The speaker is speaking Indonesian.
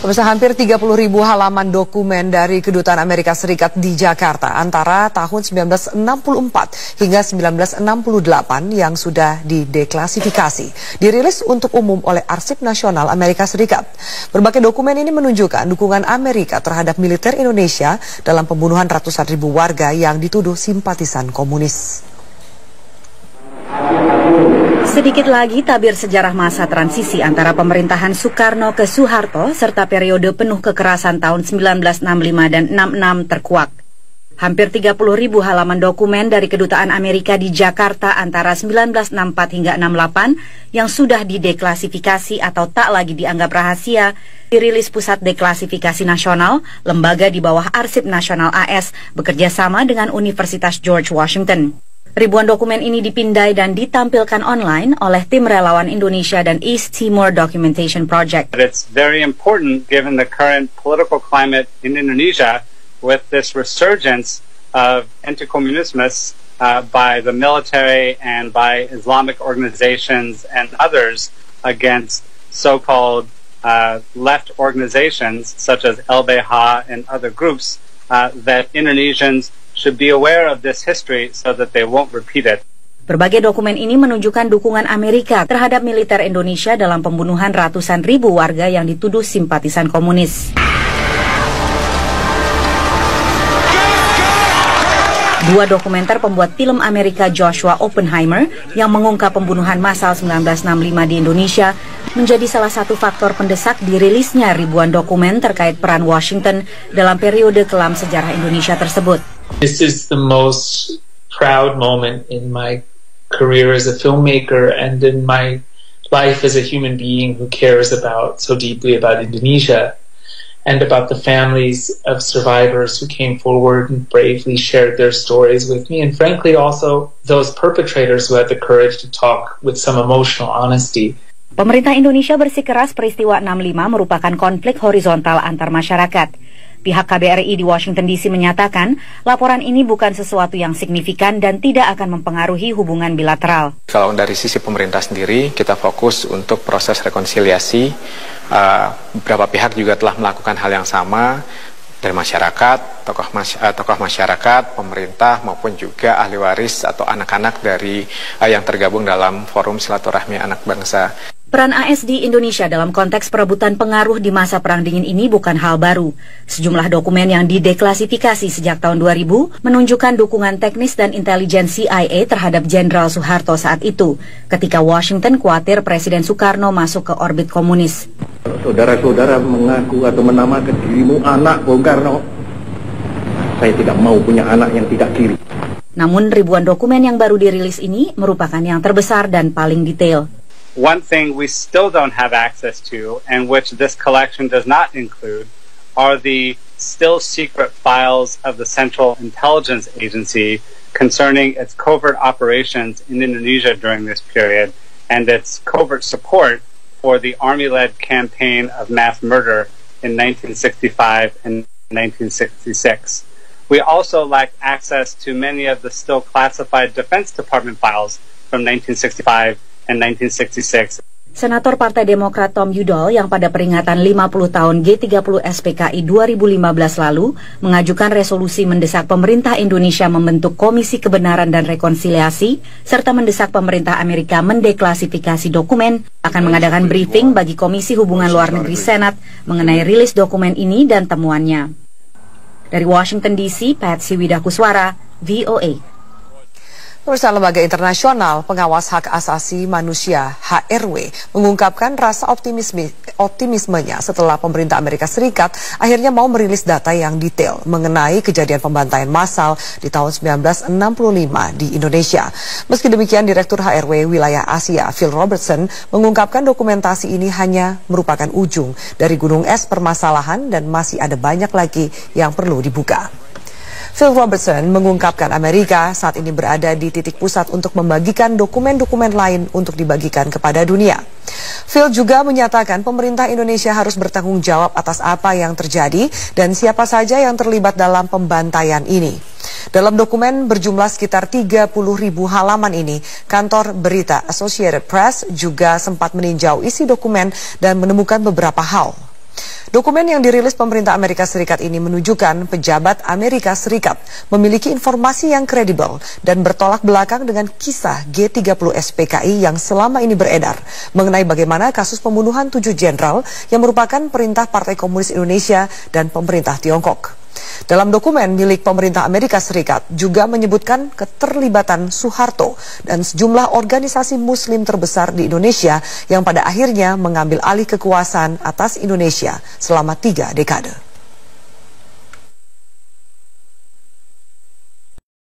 Pemirsa, hampir 30.000 halaman dokumen dari Kedutaan Amerika Serikat di Jakarta antara tahun 1964 hingga 1968 yang sudah dideklasifikasi dirilis untuk umum oleh Arsip Nasional Amerika Serikat. Berbagai dokumen ini menunjukkan dukungan Amerika terhadap militer Indonesia dalam pembunuhan ratusan ribu warga yang dituduh simpatisan komunis. Sedikit lagi tabir sejarah masa transisi antara pemerintahan Soekarno ke Soeharto serta periode penuh kekerasan tahun 1965 dan 66 terkuak. Hampir 30.000 halaman dokumen dari Kedutaan Amerika di Jakarta antara 1964 hingga 68 yang sudah dideklasifikasi atau tak lagi dianggap rahasia dirilis Pusat Deklasifikasi Nasional, lembaga di bawah Arsip Nasional AS bekerja sama dengan Universitas George Washington. Ribuan dokumen ini dipindai dan ditampilkan online oleh tim relawan Indonesia dan East Timor Documentation Project. It's very important given the current political climate in Indonesia with this resurgence of anti-communism by the military and by Islamic organizations and others against so-called left organizations such as LBH and other groups that Indonesians should be aware of this history so that they won't repeat it. Berbagai dokumen ini menunjukkan dukungan Amerika terhadap militer Indonesia dalam pembunuhan ratusan ribu warga yang dituduh simpatisan komunis. Dua dokumenter pembuat film Amerika Joshua Oppenheimer yang mengungkap pembunuhan massal 1965 di Indonesia menjadi salah satu faktor pendesak dirilisnya ribuan dokumen terkait peran Washington dalam periode kelam sejarah Indonesia tersebut. This is the most proud moment in my career as a filmmaker and in my life as a human being who cares so deeply about Indonesia and about the families of survivors who came forward and bravely shared their stories with me, and frankly also those perpetrators who had the courage to talk with some emotional honesty. Pemerintah Indonesia bersikeras peristiwa 65 merupakan konflik horizontal antar masyarakat. Pihak KBRI di Washington DC menyatakan laporan ini bukan sesuatu yang signifikan dan tidak akan mempengaruhi hubungan bilateral. Kalau dari sisi pemerintah sendiri, kita fokus untuk proses rekonsiliasi. Beberapa pihak juga telah melakukan hal yang sama dari masyarakat, tokoh masyarakat, pemerintah maupun juga ahli waris atau anak-anak dari yang tergabung dalam forum silaturahmi anak bangsa. Peran AS di Indonesia dalam konteks perebutan pengaruh di masa Perang Dingin ini bukan hal baru. Sejumlah dokumen yang dideklasifikasi sejak tahun 2000 menunjukkan dukungan teknis dan intelijen CIA terhadap Jenderal Soeharto saat itu, ketika Washington khawatir Presiden Soekarno masuk ke orbit komunis. Saudara-saudara mengaku atau menamakan dirimu anak Bung Karno. Saya tidak mau punya anak yang tidak kiri. Namun ribuan dokumen yang baru dirilis ini merupakan yang terbesar dan paling detail. One thing we still don't have access to, and which this collection does not include, are the still secret files of the Central Intelligence Agency concerning its covert operations in Indonesia during this period and its covert support for the Army-led campaign of mass murder in 1965 and 1966. We also lack access to many of the still classified Defense Department files from 1965 and 1966. Senator Partai Demokrat Tom Udall yang pada peringatan 50 tahun G30 SPKI 2015 lalu mengajukan resolusi mendesak pemerintah Indonesia membentuk Komisi Kebenaran dan Rekonsiliasi serta mendesak pemerintah Amerika mendeklasifikasi dokumen, akan mengadakan briefing bagi Komisi Hubungan Luar Negeri Senat mengenai rilis dokumen ini dan temuannya. Dari Washington DC, Patsy Widakuswara, VOA. Perusahaan lembaga internasional pengawas hak asasi manusia HRW mengungkapkan rasa optimismenya setelah pemerintah Amerika Serikat akhirnya mau merilis data yang detail mengenai kejadian pembantaian massal di tahun 1965 di Indonesia. Meski demikian, Direktur HRW Wilayah Asia Phil Robertson mengungkapkan dokumentasi ini hanya merupakan ujung dari gunung es permasalahan dan masih ada banyak lagi yang perlu dibuka. Phil Robertson mengungkapkan Amerika saat ini berada di titik pusat untuk membagikan dokumen-dokumen lain untuk dibagikan kepada dunia. Phil juga menyatakan pemerintah Indonesia harus bertanggung jawab atas apa yang terjadi dan siapa saja yang terlibat dalam pembantaian ini. Dalam dokumen berjumlah sekitar 30.000 halaman ini, kantor berita Associated Press juga sempat meninjau isi dokumen dan menemukan beberapa hal. Dokumen yang dirilis pemerintah Amerika Serikat ini menunjukkan pejabat Amerika Serikat memiliki informasi yang kredibel dan bertolak belakang dengan kisah G30 SPKI yang selama ini beredar mengenai bagaimana kasus pembunuhan 7 jenderal yang merupakan perintah Partai Komunis Indonesia dan pemerintah Tiongkok. Dalam dokumen milik pemerintah Amerika Serikat juga menyebutkan keterlibatan Soeharto dan sejumlah organisasi muslim terbesar di Indonesia yang pada akhirnya mengambil alih kekuasaan atas Indonesia selama 3 dekade.